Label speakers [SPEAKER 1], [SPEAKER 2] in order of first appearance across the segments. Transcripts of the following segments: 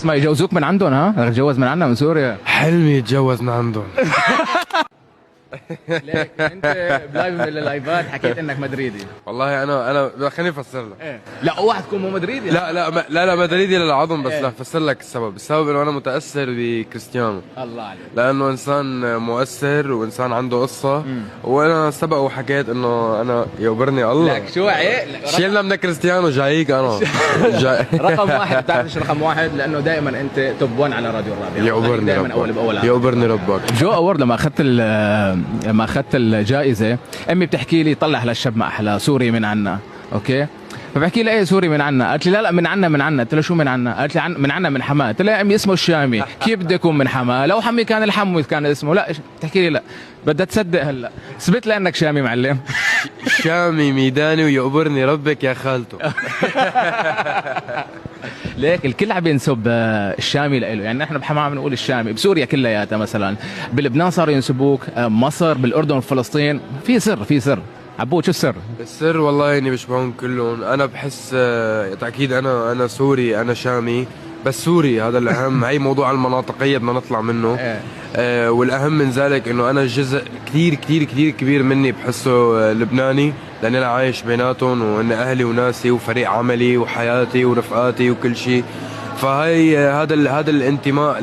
[SPEAKER 1] اسمع يجوزوك من عندهم، ها؟ رح تتجوز من عندنا من سوريا.
[SPEAKER 2] حلمي يتجوز من عندهم.
[SPEAKER 1] ليك انت بلايف من اللايفات حكيت انك مدريدي.
[SPEAKER 2] والله انا خليني افسر لك.
[SPEAKER 1] ايه لا اوعى تكون مو مدريدي.
[SPEAKER 2] لا مدريدي للعظم، بس لا افسر لك السبب انه انا متاثر بكريستيانو.
[SPEAKER 1] الله عليك.
[SPEAKER 2] لانه انسان مؤثر وانسان عنده قصه. وانا سبق وحكيت انه انا يقبرني الله.
[SPEAKER 1] لك شو عيب
[SPEAKER 2] شيلنا من كريستيانو جايك انا.
[SPEAKER 1] رقم واحد. بتعرف ليش رقم واحد؟ لانه دائما انت توب 1 على راديو الرابع.
[SPEAKER 2] يقبرني
[SPEAKER 1] دائما
[SPEAKER 2] ربك.
[SPEAKER 1] اول باول.
[SPEAKER 2] يقبرني ربك.
[SPEAKER 1] جو اوورد لما اخذت الجائزه، امي بتحكي لي طلع احلى الشاب ما احلى سوري من عنا. اوكي، فبحكي لها ايه سوري من عنا؟ قالت لي لا من عنا. قلت لها شو من عنا؟ قالت لي من عنا من حماه. قلت لها امي اسمه الشامي، كيف بده يكون من حماه؟ لو حمي كان الحمو كان اسمه. لا بتحكي لي لا بدها تصدق هلا. اثبت لها انك شامي معلم.
[SPEAKER 2] شامي ميداني ويقبرني ربك يا خالته.
[SPEAKER 1] ليك الكل عم ينسب الشامي له، يعني نحن بحماه بنقول الشامي، بسوريا كلياتها مثلا، بلبنان صاروا ينسبوك، مصر، بالاردن وفلسطين. في سر عبود، شو السر؟
[SPEAKER 2] السر والله اني بشبههم كلهم. انا بحس اكيد انا سوري، انا شامي، بس سوري هذا الاهم. هي موضوع المناطقيه بدنا نطلع منه. والاهم من ذلك انه انا جزء كثير كثير كثير كبير مني بحسه لبناني، لاني انا عايش بيناتهم، وان اهلي وناسي وفريق عملي وحياتي ورفقاتي وكل شيء. فهي هذا الانتماء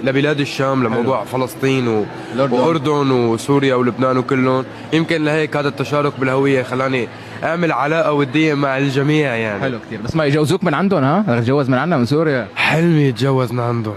[SPEAKER 2] لبلاد الشام، لموضوع فلسطين واردن وسوريا ولبنان وكلهم. يمكن لهيك هذا التشارك بالهويه خلاني اعمل علاقه وديه مع الجميع يعني.
[SPEAKER 1] حلو كثير. بس ما يجوزوك من عندهم، ها؟ رح تتجوز من عندنا من سوريا.
[SPEAKER 2] حلمي يتجوز من عندهم.